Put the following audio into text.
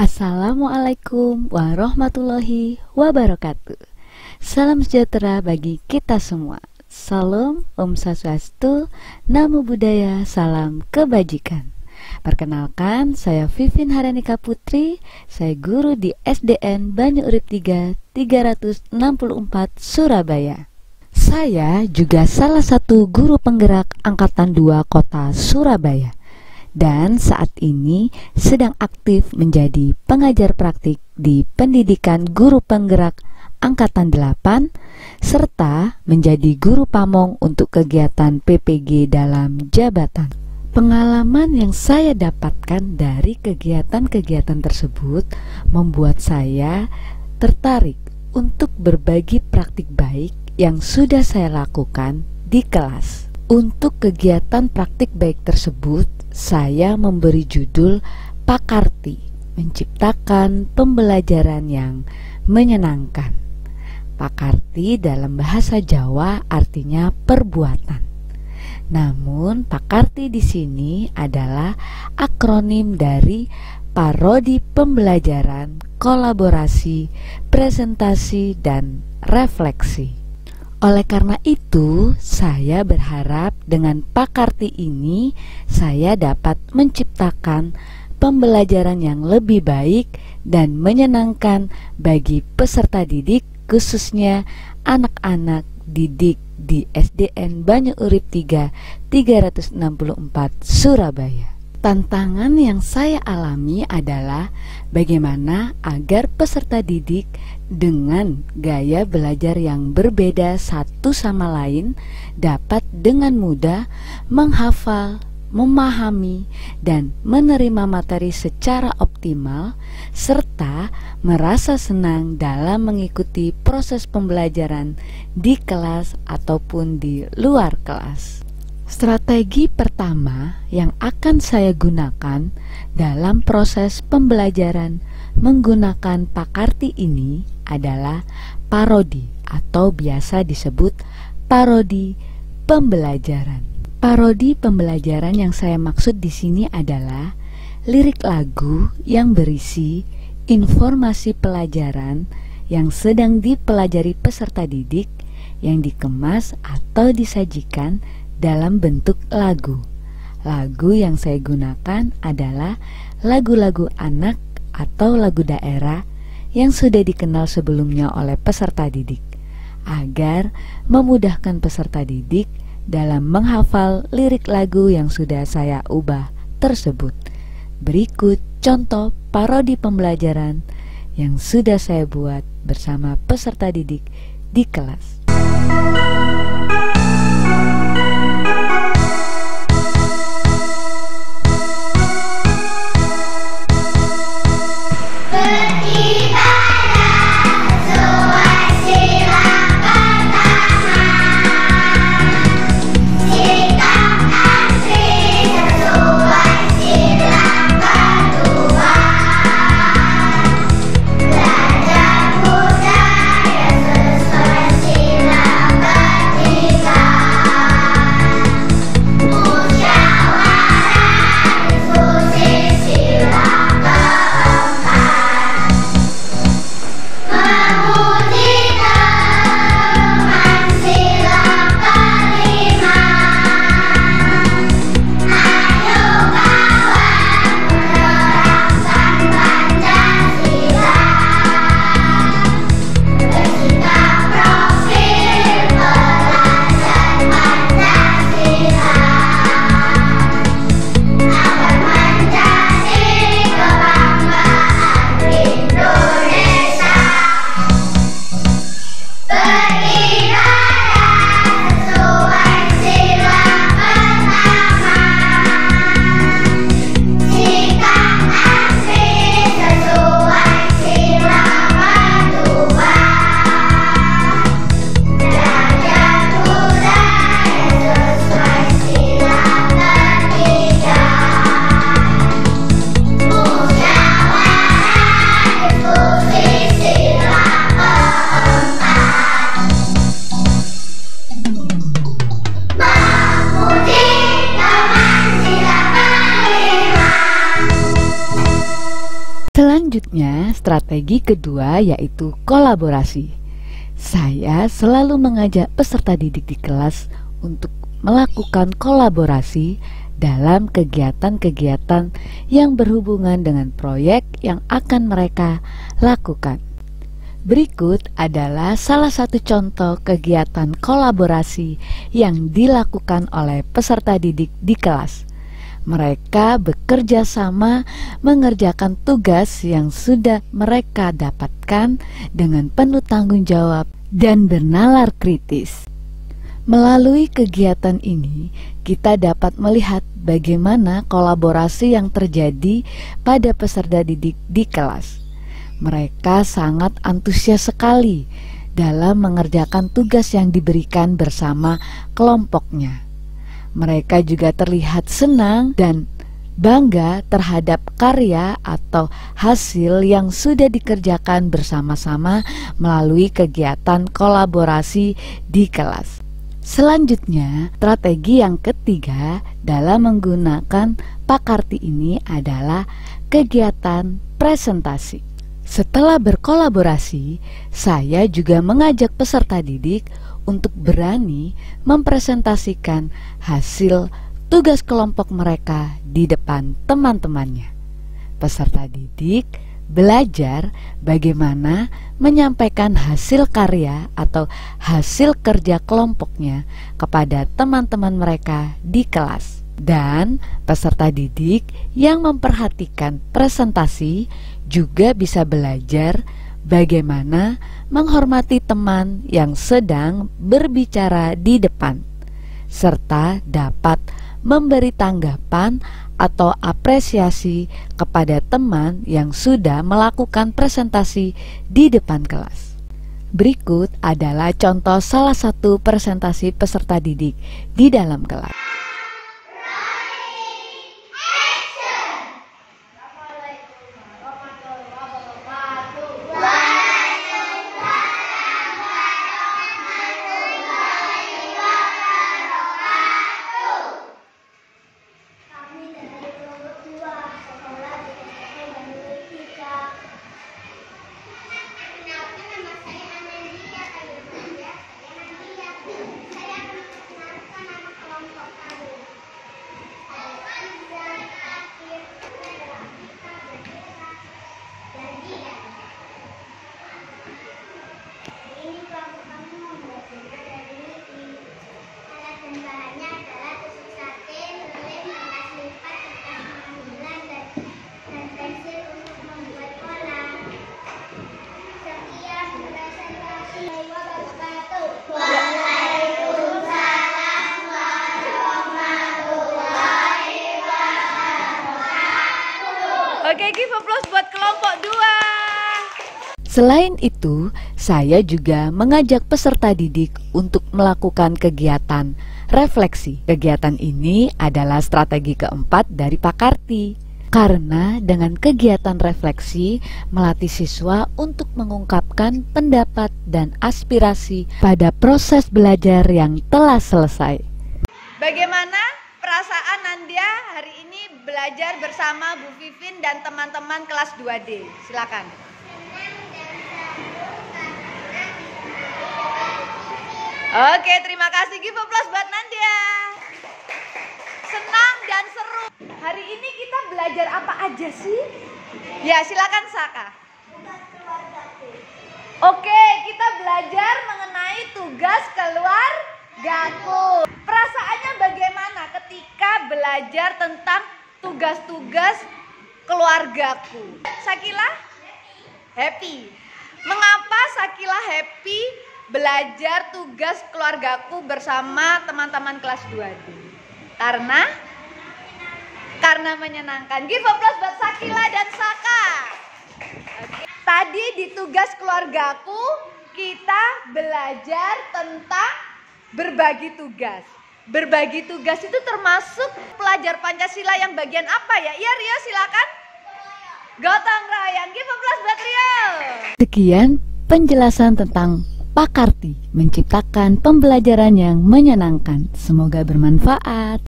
Assalamualaikum warahmatullahi wabarakatuh. Salam sejahtera bagi kita semua. Salam, Om Swastiastu, Namo Buddhaya, salam kebajikan. Perkenalkan, saya Vivin Haranika Putri. Saya guru di SDN Banyu Urip 3 364 Surabaya. Saya juga salah satu guru penggerak Angkatan 2 Kota Surabaya. Dan saat ini sedang aktif menjadi pengajar praktik di Pendidikan Guru Penggerak Angkatan 8 serta menjadi guru pamong untuk kegiatan PPG dalam jabatan. Pengalaman yang saya dapatkan dari kegiatan-kegiatan tersebut membuat saya tertarik untuk berbagi praktik baik yang sudah saya lakukan di kelas. Untuk kegiatan praktik baik tersebut, saya memberi judul Pakarti, menciptakan pembelajaran yang menyenangkan. Pakarti dalam bahasa Jawa artinya perbuatan. Namun Pakarti di sini adalah akronim dari parodi pembelajaran, kolaborasi, presentasi, dan refleksi. Oleh karena itu, saya berharap dengan Pakarti ini saya dapat menciptakan pembelajaran yang lebih baik dan menyenangkan bagi peserta didik, khususnya anak-anak didik di SDN Banyu Urip 3 364 Surabaya. Tantangan yang saya alami adalah bagaimana agar peserta didik dengan gaya belajar yang berbeda satu sama lain dapat dengan mudah menghafal, memahami, dan menerima materi secara optimal serta merasa senang dalam mengikuti proses pembelajaran di kelas ataupun di luar kelas. Strategi pertama yang akan saya gunakan dalam proses pembelajaran menggunakan Pakarti ini adalah parodi atau biasa disebut parodi pembelajaran. Parodi pembelajaran yang saya maksud di sini adalah lirik lagu yang berisi informasi pelajaran yang sedang dipelajari peserta didik yang dikemas atau disajikan dalam bentuk lagu. Lagu yang saya gunakan adalah lagu-lagu anak atau lagu daerah yang sudah dikenal sebelumnya oleh peserta didik, agar memudahkan peserta didik dalam menghafal lirik lagu yang sudah saya ubah tersebut. Berikut contoh parodi pembelajaran yang sudah saya buat bersama peserta didik di kelas. Selanjutnya, strategi kedua yaitu kolaborasi. Saya selalu mengajak peserta didik di kelas untuk melakukan kolaborasi dalam kegiatan-kegiatan yang berhubungan dengan proyek yang akan mereka lakukan. Berikut adalah salah satu contoh kegiatan kolaborasi yang dilakukan oleh peserta didik di kelas. Mereka bekerja sama mengerjakan tugas yang sudah mereka dapatkan dengan penuh tanggung jawab dan bernalar kritis. Melalui kegiatan ini, kita dapat melihat bagaimana kolaborasi yang terjadi pada peserta didik di kelas. Mereka sangat antusias sekali dalam mengerjakan tugas yang diberikan bersama kelompoknya. Mereka juga terlihat senang dan bangga terhadap karya atau hasil yang sudah dikerjakan bersama-sama melalui kegiatan kolaborasi di kelas. Selanjutnya, strategi yang ketiga dalam menggunakan Pakarti ini adalah kegiatan presentasi. Setelah berkolaborasi, saya juga mengajak peserta didik untuk berani mempresentasikan hasil tugas kelompok mereka di depan teman-temannya. Peserta didik belajar bagaimana menyampaikan hasil karya atau hasil kerja kelompoknya kepada teman-teman mereka di kelas. Dan peserta didik yang memperhatikan presentasi juga bisa belajar bagaimana menghormati teman yang sedang berbicara di depan, serta dapat memberi tanggapan atau apresiasi kepada teman yang sudah melakukan presentasi di depan kelas. Berikut adalah contoh salah satu presentasi peserta didik di dalam kelas. Oke, give applause buat kelompok 2. Selain itu, saya juga mengajak peserta didik untuk melakukan kegiatan refleksi. Kegiatan ini adalah strategi keempat dari Pakarti. Karena dengan kegiatan refleksi melatih siswa untuk mengungkapkan pendapat dan aspirasi pada proses belajar yang telah selesai. Bagaimana perasaan Nandia hari ini belajar bersama Bu Vivin dan teman-teman kelas 2D? Silakan. Oke, terima kasih. Give applause buat Nandia. Senang dan seru. Hari ini kita belajar apa aja sih? Ya, silakan Saka. Oke, kita belajar mengenai tugas keluargaku. Perasaannya bagaimana ketika belajar tentang tugas-tugas keluargaku? Sakila? Happy. Mengapa Sakila happy belajar tugas keluargaku bersama teman-teman kelas 2D? Karena menyenangkan. Give applause buat Sakila dan Saka. Oke. Tadi di tugas keluargaku kita belajar tentang berbagi tugas. Berbagi tugas itu termasuk pelajar Pancasila yang bagian apa ya? Iya Rio, silakan. Gotong royong. Give applause buat Rio. Sekian penjelasan tentang Pakarti, menciptakan pembelajaran yang menyenangkan. Semoga bermanfaat.